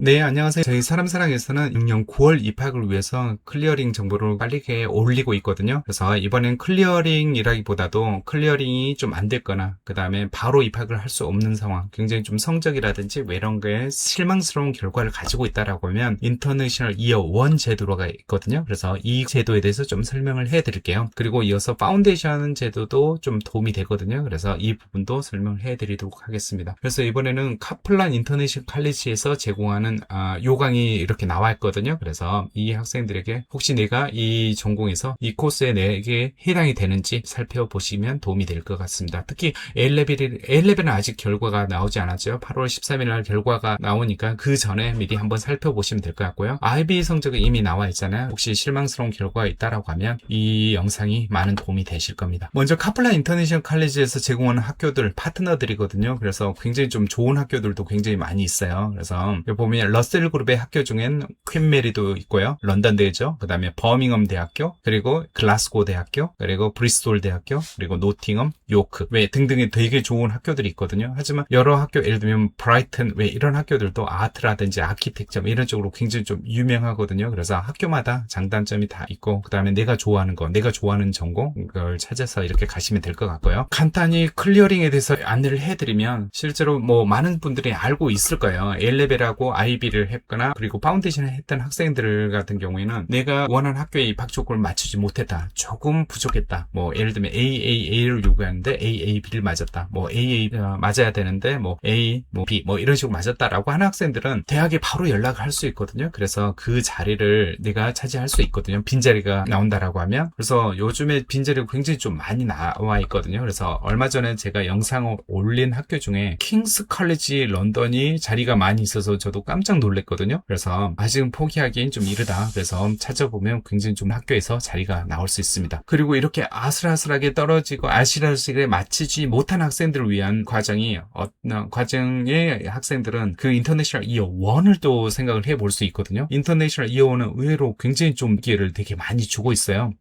네, 안녕하세요. 저희 사람사랑에서는 6년 9월 입학을 위해서 클리어링 정보를 빠르게 올리고 있거든요. 그래서 이번엔 클리어링이라기보다도 클리어링이 좀 안 됐거나 그 다음에 바로 입학을 할 수 없는 상황, 굉장히 좀 성적이라든지 뭐 이런 거에 실망스러운 결과를 가지고 있다라고 하면 인터내셔널 이어 1 제도가 있거든요. 그래서 이 제도에 대해서 좀 설명을 해드릴게요. 그리고 이어서 파운데이션 제도도 좀 도움이 되거든요. 그래서 이 부분도 설명을 해드리도록 하겠습니다. 그래서 이번에는 카플란 인터내셔널 칼리지에서 제공하는 요강이 이렇게 나와 있거든요. 그래서 이 학생들에게 혹시 내가 이 전공에서 이 코스에 내게 해당이 되는지 살펴보시면 도움이 될 것 같습니다. 특히 A레벨은 아직 결과가 나오지 않았죠. 8월 13일 날 결과가 나오니까 그 전에 미리 한번 살펴보시면 될 것 같고요. IB 성적이 이미 나와 있잖아요. 혹시 실망스러운 결과가 있다라고 하면 이 영상이 많은 도움이 되실 겁니다. 먼저 카플란 인터내셔널 칼리지에서 제공하는 학교들 파트너들이거든요. 그래서 굉장히 좀 좋은 학교들도 굉장히 많이 있어요. 그래서 여기 보면 러셀 그룹의 학교 중엔 퀸 메리도 있고요. 런던 대죠. 그 다음에 버밍엄 대학교, 그리고 글라스고 대학교, 그리고 브리스톨 대학교, 그리고 노팅엄, 요크, 왜 등등의 되게 좋은 학교들이 있거든요. 하지만 여러 학교, 예를 들면 브라이튼, 왜 이런 학교들도 아트라든지 아키텍처 이런 쪽으로 굉장히 좀 유명하거든요. 그래서 학교마다 장단점이 다 있고, 그 다음에 내가 좋아하는 거, 내가 좋아하는 전공, 그걸 찾아서 이렇게 가시면 될 것 같고요. 간단히 클리어링에 대해서 안내를 해드리면 실제로 뭐 많은 분들이 알고 있을 거예요. A레벨하고 IB를 했거나 그리고 파운데이션을 했던 학생들 같은 경우에는 내가 원하는 학교에 입학 조건을 맞추지 못했다, 조금 부족했다, 뭐 예를 들면 AAA를 요구하는데 AAB를 맞았다, 뭐 AA 맞아야 되는데 뭐 A, 뭐 B 뭐 이런 식으로 맞았다라고 하는 학생들은 대학에 바로 연락을 할 수 있거든요. 그래서 그 자리를 내가 차지할 수 있거든요. 빈자리가 나온다라고 하면. 그래서 요즘에 빈자리가 굉장히 좀 많이 나와 있거든요. 그래서 얼마 전에 제가 영상을 올린 학교 중에 킹스 칼리지 런던이 자리가 많이 있어서 저도 깜짝 놀랐거든요. 그래서 아직은 포기하기엔 좀 이르다. 그래서 찾아보면 굉장히 좀 학교에서 자리가 나올 수 있습니다. 그리고 이렇게 아슬아슬하게 떨어지고 아슬아슬하게 마치지 못한 학생들을 위한 과정이 과정의 학생들은 그 인터내셔널 이어 1을 또 생각을 해볼 수 있거든요. 인터내셔널 이어 1은 의외로 굉장히 좀 기회를 되게 많이 주고 있어요.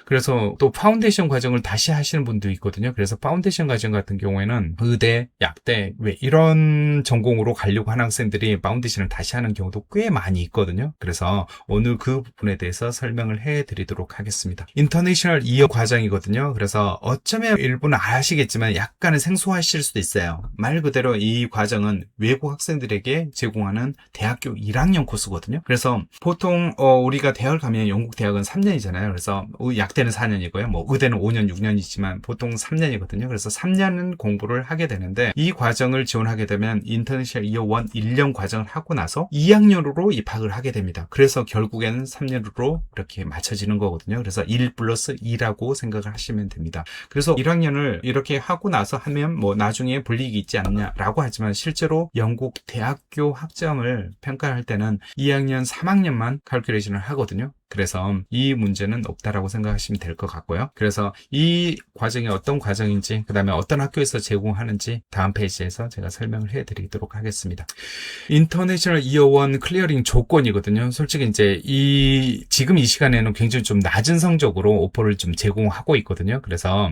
그래서 또 파운데이션 과정을 다시 하시는 분도 있거든요. 그래서 파운데이션 과정 같은 경우에는 의대, 약대 왜 이런 전공으로 가려고 하는 학생들이 파운데이션을 다시 하는 경우도 꽤 많이 있거든요. 그래서 오늘 그 부분에 대해서 설명을 해드리도록 하겠습니다. 인터내셔널 이어 과정이거든요. 그래서 어쩌면 일부는 아시겠지만 약간은 생소하실 수도 있어요. 말 그대로 이 과정은 외국 학생들에게 제공하는 대학교 1학년 코스거든요. 그래서 보통 우리가 대학을 가면 영국 대학은 3년이잖아요. 그래서 약대는 4년이고요. 뭐 의대는 5년, 6년이지만 보통 3년이거든요. 그래서 3년은 공부를 하게 되는데 이 과정을 지원하게 되면 인터내셔널 이어 1 1년 과정을 하고 나서 2학년으로 입학을 하게 됩니다. 그래서 결국에는 3년으로 이렇게 맞춰지는 거거든요. 그래서 1 플러스 2라고 생각을 하시면 됩니다. 그래서 1학년을 이렇게 하고 나서 하면 뭐 나중에 불이익이 있지 않냐라고 하지만 실제로 영국 대학교 학점을 평가할 때는 2학년, 3학년만 칼큘레이션을 하거든요. 그래서 이 문제는 없다라고 생각하시면 될 것 같고요. 그래서 이 과정이 어떤 과정인지, 그 다음에 어떤 학교에서 제공하는지 다음 페이지에서 제가 설명을 해드리도록 하겠습니다. 인터내셔널 이어 1 클리어링 조건이거든요. 솔직히 이제 지금 이 시간에는 굉장히 좀 낮은 성적으로 오퍼를 좀 제공하고 있거든요. 그래서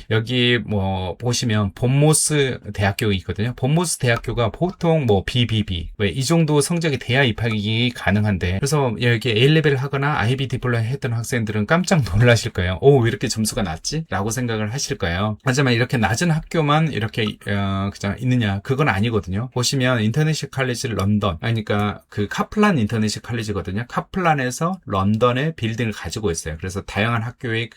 여기 뭐 보시면 본모스 대학교 있거든요. 본모스 대학교가 보통 뭐 BBB 이 정도 성적이 돼야 입학이 가능한데, 그래서 여기 A레벨 하거나 IB 디플로마 했던 학생들은 깜짝 놀라실 거예요. 왜 이렇게 점수가 낮지? 라고 생각을 하실 거예요. 하지만 이렇게 낮은 학교만 이렇게 그냥 있느냐? 그건 아니거든요. 보시면 인터내셔널 칼리지 런던, 그러니까 그 카플란 인터내셔널 칼리지거든요. 카플란에서 런던의 빌딩을 가지고 있어요. 그래서 다양한 학교에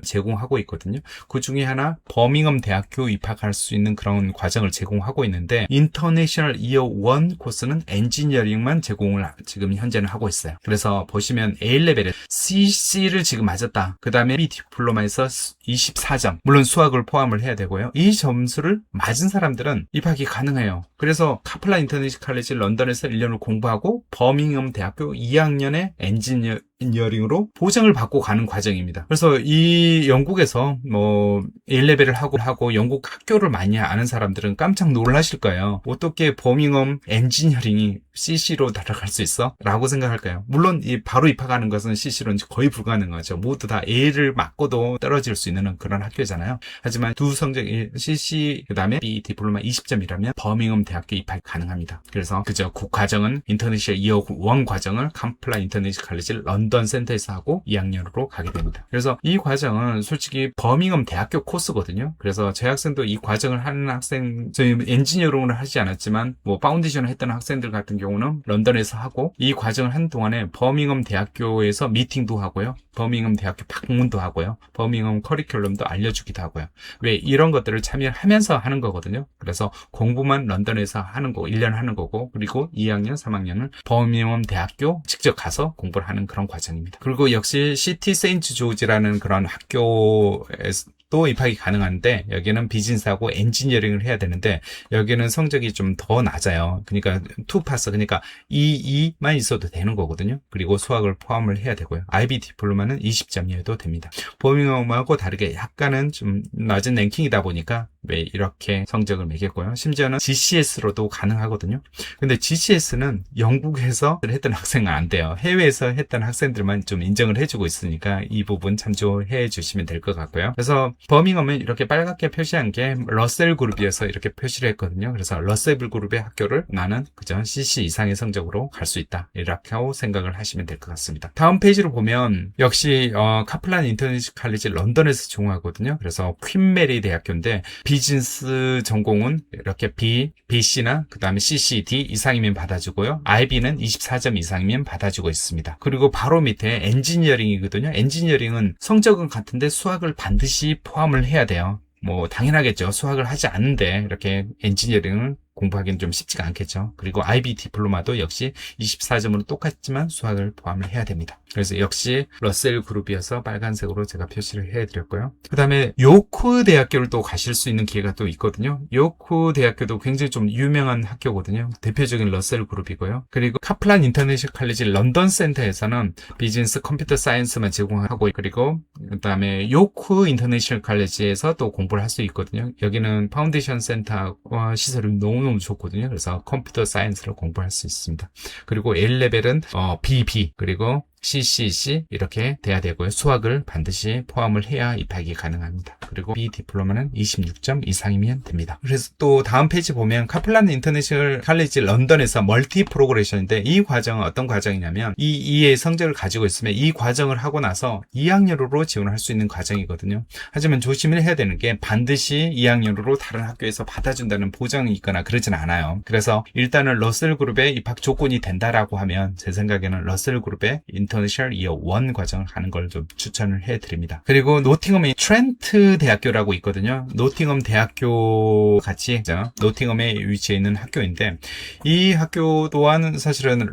제공하고 있거든요. 그 중에 하나 버밍엄 대학교 입학할 수 있는 그런 과정을 제공하고 있는데, 인터내셔널 이어 1 코스는 엔지니어링만 제공을 지금 현재는 하고 있어요. 그래서 보시면 A레벨에 CC를 지금 맞았다. 그 다음에 B 디플로마에서 24점. 물론 수학을 포함을 해야 되고요. 이 점수를 맞은 사람들은 입학이 가능해요. 그래서 카플란 인터내셔널 칼리지 런던에서 1년을 공부하고 버밍엄 대학교 2학년의 엔지니어링으로 보장을 받고 가는 과정입니다. 그래서 이 영국에서 뭐 A레벨을 하고 영국 학교를 많이 아는 사람들은 깜짝 놀라실 거예요. 어떻게 버밍엄 엔지니어링이 CC로 날아갈 수 있어? 라고 생각할까요? 물론 바로 입학하는 것은 CC로는 거의 불가능하죠. 모두 다 A를 맞고도 떨어질 수 있는 그런 학교잖아요. 하지만 두 성적이 CC 그 다음에 B 디플로마 20점이라면 버밍엄 대학교 입학이 가능합니다. 그래서 그저 그 과정은 인터내셔널 이어 1 과정을 캄플란 인터내셔널 칼리지 런던 센터에서 하고 2학년으로 가게 됩니다. 그래서 이 과정은 솔직히 버밍엄 대학교 코스거든요. 그래서 제 학생도 이 과정을 하는 학생, 저희 엔지니어링을 하지 않았지만 뭐 파운데이션을 했던 학생들 같은 경우는 런던에서 하고 이 과정을 한 동안에 버밍엄 대학교에서 미팅도 하고요. 버밍엄 대학교 방문도 하고요. 버밍엄 커리큘럼도 알려주기도 하고요. 왜 이런 것들을 참여하면서 하는 거거든요. 그래서 공부만 런던에서 하는 거 1년 하는 거고 그리고 2학년, 3학년은 버밍엄 대학교 직접 가서 공부를 하는 그런 과정입니다. 그리고 역시 시티 세인트 조지라는 그런 학교에서 또 입학이 가능한데 여기는 비즈니스하고 엔지니어링을 해야 되는데 여기는 성적이 좀 더 낮아요. 그러니까 2파스 그러니까 2만 있어도 되는 거거든요. 그리고 수학을 포함을 해야 되고요. IB 디플로마는 20점이어도 됩니다. 버밍엄하고 다르게 약간은 좀 낮은 랭킹이다 보니까 왜 이렇게 성적을 매겼고요. 심지어는 GCS로도 가능하거든요. 근데 GCS는 영국에서 했던 학생은 안 돼요. 해외에서 했던 학생들만 좀 인정을 해주고 있으니까 이 부분 참조해 주시면 될 것 같고요. 그래서 버밍엄은 이렇게 빨갛게 표시한 게 러셀 그룹이어서 이렇게 표시를 했거든요. 그래서 러셀 그룹의 학교를 나는 그저 CC 이상의 성적으로 갈 수 있다. 이렇게 하고 생각을 하시면 될 것 같습니다. 다음 페이지로 보면 역시 카플란 인터내셔널 칼리지 런던에서 종호하거든요. 그래서 퀸 메리 대학교인데 비즈니스 전공은 이렇게 B, BC나 그 다음에 CC, D 이상이면 받아주고요. IB는 24점 이상이면 받아주고 있습니다. 그리고 바로 밑에 엔지니어링이거든요. 엔지니어링은 성적은 같은데 수학을 반드시 포함을 해야 돼요. 뭐 당연하겠죠. 수학을 하지 않는데 이렇게 엔지니어링을 공부하기는 좀 쉽지가 않겠죠. 그리고 IB 디플로마도 역시 24점으로 똑같지만 수학을 포함을 해야 됩니다. 그래서 역시 러셀 그룹이어서 빨간색으로 제가 표시를 해드렸고요. 그 다음에 요크 대학교를 또 가실 수 있는 기회가 또 있거든요. 요크 대학교도 굉장히 좀 유명한 학교거든요. 대표적인 러셀 그룹이고요. 그리고 카플란 인터내셔널 칼리지 런던 센터에서는 비즈니스 컴퓨터 사이언스만 제공하고 그리고 그 다음에 요크 인터내셔널 칼리지에서 또 공부를 할 수 있거든요. 여기는 파운데이션 센터와 시설이 너무너무 좋거든요. 그래서 컴퓨터 사이언스를 공부할 수 있습니다. 그리고 A레벨은 BB 그리고 CCC 이렇게 돼야 되고요. 수학을 반드시 포함을 해야 입학이 가능합니다. 그리고 B 디플로마는 26점 이상이면 됩니다. 그래서 또 다음 페이지 보면 카플란 인터내셔널 칼리지 런던에서 멀티 프로그레션인데 이 과정은 어떤 과정이냐면 이의 성적을 가지고 있으면 이 과정을 하고 나서 2학년으로 지원할 수 있는 과정이거든요. 하지만 조심을 해야 되는 게 반드시 2학년으로 다른 학교에서 받아준다는 보장이 있거나 그러진 않아요. 그래서 일단은 러셀 그룹에 입학 조건이 된다라고 하면 제 생각에는 러셀 그룹에 인터내셔널 이어 1 과정을 하는 걸 좀 추천을 해드립니다. 그리고 노팅엄에 트렌트 대학교라고 있거든요. 노팅엄 대학교 같이 노팅엄에 위치해 있는 학교인데 이 학교 또한 사실은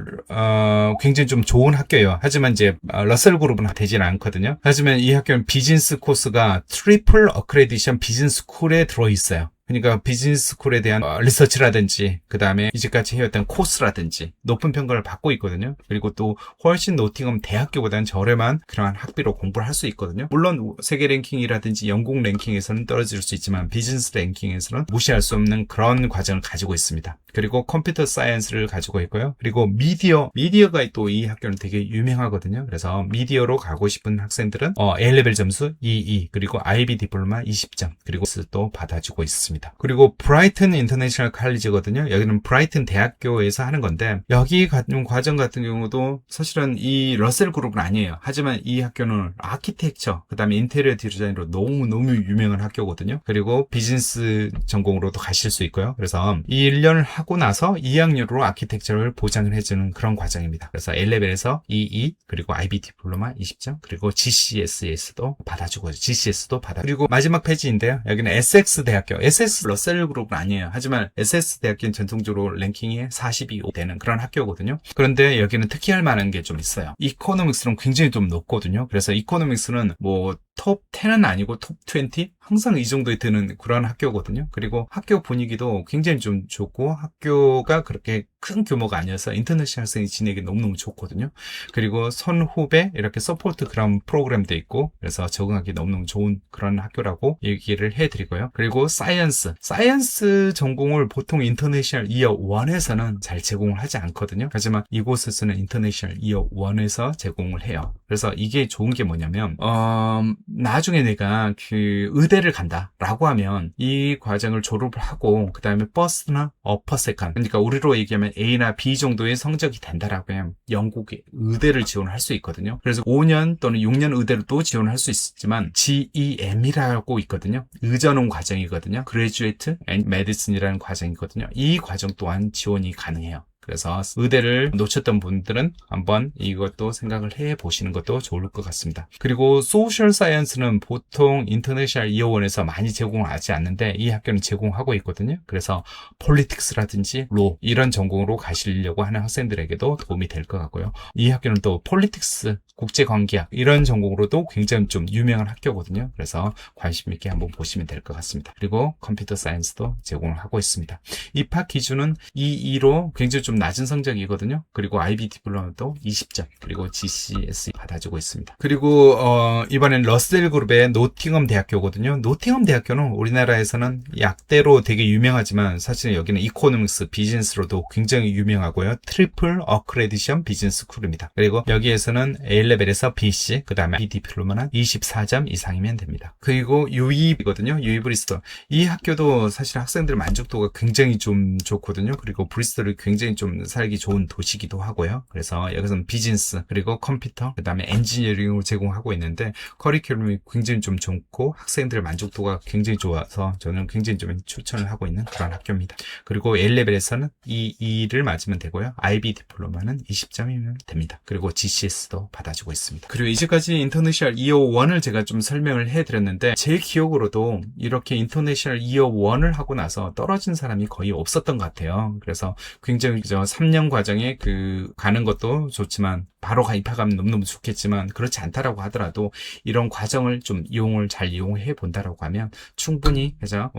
굉장히 좀 좋은 학교예요. 하지만 이제 러셀 그룹은 되지는 않거든요. 하지만 이 학교는 비즈니스 코스가 트리플 어크레디션 비즈니스 스쿨에 들어있어요. 그러니까 비즈니스 스쿨에 대한 리서치라든지 그 다음에 이제까지 해왔던 코스라든지 높은 평가를 받고 있거든요. 그리고 또 훨씬 노팅엄 대학교보다는 저렴한 그러한 학비로 공부를 할 수 있거든요. 물론 세계 랭킹이라든지 영국 랭킹에서는 떨어질 수 있지만 비즈니스 랭킹에서는 무시할 수 없는 그런 과정을 가지고 있습니다. 그리고 컴퓨터 사이언스를 가지고 있고요. 그리고 미디어가 또 이 학교는 되게 유명하거든요. 그래서 미디어로 가고 싶은 학생들은 A레벨 점수 22 그리고 IB 디플로마 20점 그리고 또 받아주고 있습니다. 그리고 브라이튼 인터내셔널 칼리지거든요. 여기는 브라이튼 대학교에서 하는 건데 여기 같은 과정 같은 경우도 사실은 이 러셀 그룹은 아니에요. 하지만 이 학교는 아키텍처 그 다음에 인테리어 디자인으로 너무너무 유명한 학교거든요. 그리고 비즈니스 전공으로도 가실 수 있고요. 그래서 이 1년을 하고 나서 2학년으로 아키텍처를 보장을 해주는 그런 과정입니다. 그래서 A레벨에서 22 그리고 IB 디플로마 20점 그리고 GCS에서도 받아주고 GCS도 받아. 그리고 마지막 페이지인데요. 여기는 SX 대학교 SS 러셀 그룹은 아니에요. 하지만 SS 대학교는 전통적으로 랭킹이 42 되는 그런 학교거든요. 그런데 여기는 특이할 만한 게 좀 있어요. 이코노믹스는 굉장히 좀 높거든요. 그래서 이코노믹스는 뭐 톱 10은 아니고 톱 20? 항상 이 정도에 드는 그런 학교거든요. 그리고 학교 분위기도 굉장히 좀 좋고 학교가 그렇게 큰 규모가 아니어서 인터내셔널 학생이 지내기 너무너무 좋거든요. 그리고 선후배 이렇게 서포트 그런 프로그램도 있고 그래서 적응하기 너무너무 좋은 그런 학교라고 얘기를 해드리고요. 그리고 사이언스 전공을 보통 인터내셔널 이어 1에서는 잘 제공을 하지 않거든요. 하지만 이곳에서는 인터내셔널 이어 1에서 제공을 해요. 그래서 이게 좋은 게 뭐냐면 나중에 내가 그 의대를 간다라고 하면 이 과정을 졸업을 하고 그 다음에 버스나 어퍼 세컨, 그러니까 우리로 얘기하면 A나 B 정도의 성적이 된다라고 하면 영국의 의대를 지원할 수 있거든요. 그래서 5년 또는 6년 의대로 또 지원할 수 있지만 GEM이라고 있거든요. 의전원 과정이거든요. Graduate and Medicine이라는 과정이거든요. 이 과정 또한 지원이 가능해요. 그래서 의대를 놓쳤던 분들은 한번 이것도 생각을 해보시는 것도 좋을 것 같습니다. 그리고 소셜 사이언스는 보통 인터내셔널 이어원에서 많이 제공하지 않는데 이 학교는 제공하고 있거든요. 그래서 폴리틱스라든지 로 이런 전공으로 가시려고 하는 학생들에게도 도움이 될 것 같고요. 이 학교는 또 폴리틱스, 국제관계학 이런 전공으로도 굉장히 좀 유명한 학교거든요. 그래서 관심 있게 한번 보시면 될 것 같습니다. 그리고 컴퓨터 사이언스도 제공을 하고 있습니다. 입학 기준은 E2로 굉장히 좀 낮은 성적이거든요. 그리고 IB 디플로마도 20점, 그리고 GCSE 받아주고 있습니다. 그리고 이번엔 러셀 그룹의 노팅엄 대학교거든요. 노팅엄 대학교는 우리나라에서는 약대로 되게 유명하지만 사실 여기는 이코노믹스, 비즈니스로도 굉장히 유명하고요. 트리플 어크레디션 비즈니스 스쿨입니다. 그리고 여기에서는 A레벨에서 BC, 그 다음에 B 디플로마는 24점 이상이면 됩니다. 그리고 UE이거든요. UE 브리스톨. 이 학교도 사실 학생들 만족도가 굉장히 좀 좋거든요. 그리고 브리스톨이 굉장히 좀 살기 좋은 도시기도 하고요. 그래서 여기서는 비즈니스, 그리고 컴퓨터, 그 다음에 엔지니어링을 제공하고 있는데 커리큘럼이 굉장히 좀 좋고 학생들 만족도가 굉장히 좋아서 저는 굉장히 좀 추천을 하고 있는 그런 학교입니다. 그리고 A레벨에서는 E2를 맞으면 되고요. IB 디플로마는 20점이면 됩니다. 그리고 GCS도 받아주고 있습니다. 그리고 이제까지 인터내셔널 201을 제가 좀 설명을 해드렸는데 제 기억으로도 이렇게 인터내셔널 201을 하고 나서 떨어진 사람이 거의 없었던 것 같아요. 그래서 굉장히 3년 과정에 가는 것도 좋지만 바로 입학하면 너무너무 좋겠지만 그렇지 않다라고 하더라도 이런 과정을 좀 잘 이용해 본다라고 하면 충분히 그죠?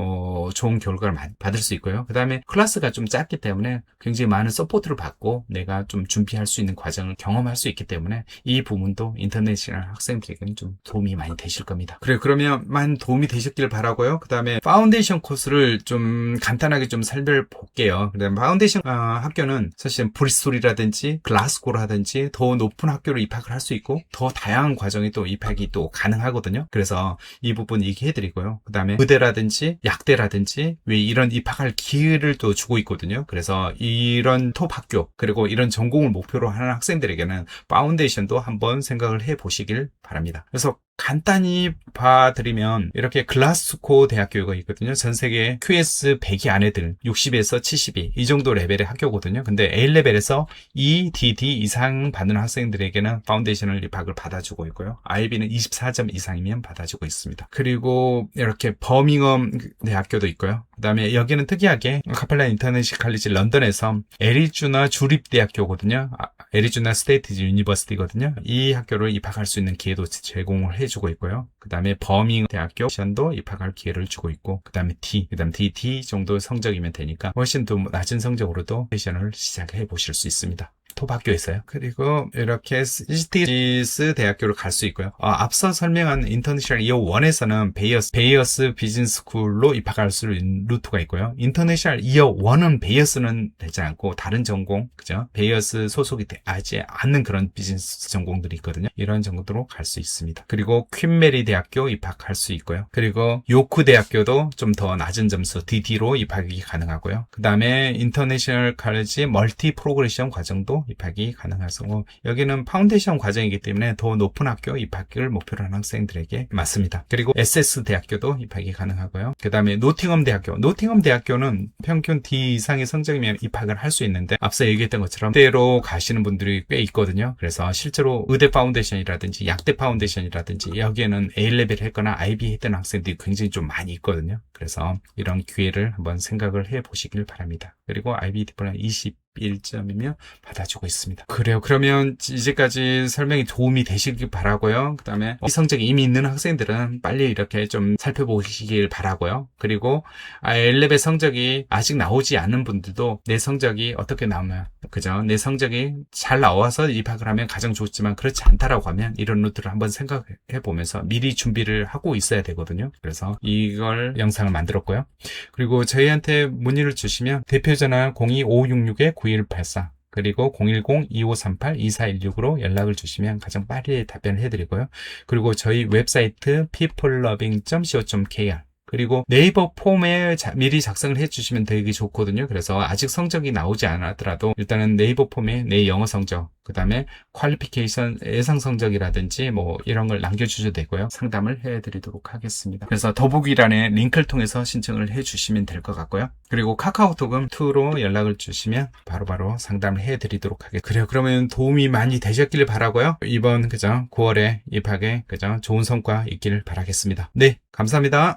좋은 결과를 받을 수 있고요. 그 다음에 클래스가 좀 작기 때문에 굉장히 많은 서포트를 받고 내가 좀 준비할 수 있는 과정을 경험할 수 있기 때문에 이 부분도 인터내셔널 학생들에게는 좀 도움이 많이 되실 겁니다. 그래, 그러면 많은 도움이 되셨길 바라고요. 그 다음에 파운데이션 코스를 좀 간단하게 좀 살펴볼게요. 그 다음에 파운데이션 학교는 사실 브리스톨이라든지 글라스고라든지 더 높은 학교로 입학을 할 수 있고 더 다양한 과정이 또 입학이 또 가능하거든요. 그래서 이 부분 얘기해드리고요. 그 다음에 의대라든지 약대라든지 왜 이런 입학할 기회를 또 주고 있거든요. 그래서 이런 톱 학교 그리고 이런 전공을 목표로 하는 학생들에게는 파운데이션도 한번 생각을 해보시길 바랍니다. 그래서 간단히 봐드리면 이렇게 글라스고 대학교가 있거든요. 전 세계 QS 100위 안에들 60에서 72 이 정도 레벨의 학교거든요. 근데 A레벨에서 EDD 이상 받는 학생들에게는 파운데이션을 입학을 받아주고 있고요. IB는 24점 이상이면 받아주고 있습니다. 그리고 이렇게 버밍엄 대학교도 있고요. 그 다음에 여기는 특이하게 카펠라 인터내셔널 칼리지 런던에서 애리조나 주립대학교거든요. 애리조나 스테이트 유니버시티거든요. 이 학교를 입학할 수 있는 기회도 제공을 해주고 있고요. 그 다음에 버밍 대학교 시험도 입학할 기회를 주고 있고, 그 다음에 그 다음 D 정도 성적이면 되니까 훨씬 더 낮은 성적으로도 세션을 시작해 보실 수 있습니다. 톱 학교에서요. 그리고 이렇게 시티스 대학교를 갈 수 있고요. 앞서 설명한 인터내셔널 이어 1에서는 베이어스 비즈니스 스쿨로 입학할 수 있는 루트가 있고요. 인터내셔널 이어 1은 베이어스는 되지 않고 다른 전공, 그죠? 베이어스 소속이 되지 않는 그런 비즈니스 전공들이 있거든요. 이런 전공으로 갈 수 있습니다. 그리고 퀸메리 대학교 입학할 수 있고요. 그리고 요크 대학교도 좀 더 낮은 점수 DD로 입학이 가능하고요. 그 다음에 인터내셔널 칼리지 멀티 프로그레션 과정도 입학이 가능하고, 여기는 파운데이션 과정이기 때문에 더 높은 학교 입학을 목표로 하는 학생들에게 맞습니다. 그리고 SS 대학교도 입학이 가능하고요. 그 다음에 노팅엄 대학교는 평균 D 이상의 성적이면 입학을 할 수 있는데 앞서 얘기했던 것처럼 의대로 가시는 분들이 꽤 있거든요. 그래서 실제로 의대 파운데이션이라든지 약대 파운데이션이라든지 여기에는 A레벨 했거나 IB 했던 학생들이 굉장히 좀 많이 있거든요. 그래서 이런 기회를 한번 생각을 해보시길 바랍니다. 그리고 IB 디플로마 21점이면 받아주고 있습니다. 그래요. 그러면 이제까지 설명이 도움이 되시길 바라고요. 그 다음에 이 성적이 이미 있는 학생들은 빨리 이렇게 좀 살펴보시길 바라고요. 그리고 A레벨 성적이 아직 나오지 않은 분들도 내 성적이 어떻게 나오면, 그죠? 내 성적이 잘 나와서 입학을 하면 가장 좋지만 그렇지 않다라고 하면 이런 루트를 한번 생각해 보면서 미리 준비를 하고 있어야 되거든요. 그래서 이걸 영상을 만들었고요. 그리고 저희한테 문의를 주시면 대표전화 02566-9184 그리고 010-2538-2416으로 연락을 주시면 가장 빠르게 답변을 해드리고요. 그리고 저희 웹사이트 peopleloving.co.kr 그리고 네이버 폼에 미리 작성을 해주시면 되게 좋거든요. 그래서 아직 성적이 나오지 않았더라도 일단은 네이버 폼에 내 영어 성적, 그 다음에 퀄리피케이션 예상 성적이라든지 뭐 이런 걸 남겨주셔도 되고요. 상담을 해드리도록 하겠습니다. 그래서 더보기란에 링크를 통해서 신청을 해주시면 될 것 같고요. 그리고 카카오톡은 2로 연락을 주시면 바로바로 상담을 해드리도록 하겠습니다. 그래요. 그러면 도움이 많이 되셨길 바라고요. 이번 9월에 입학에 좋은 성과 있기를 바라겠습니다. 네, 감사합니다.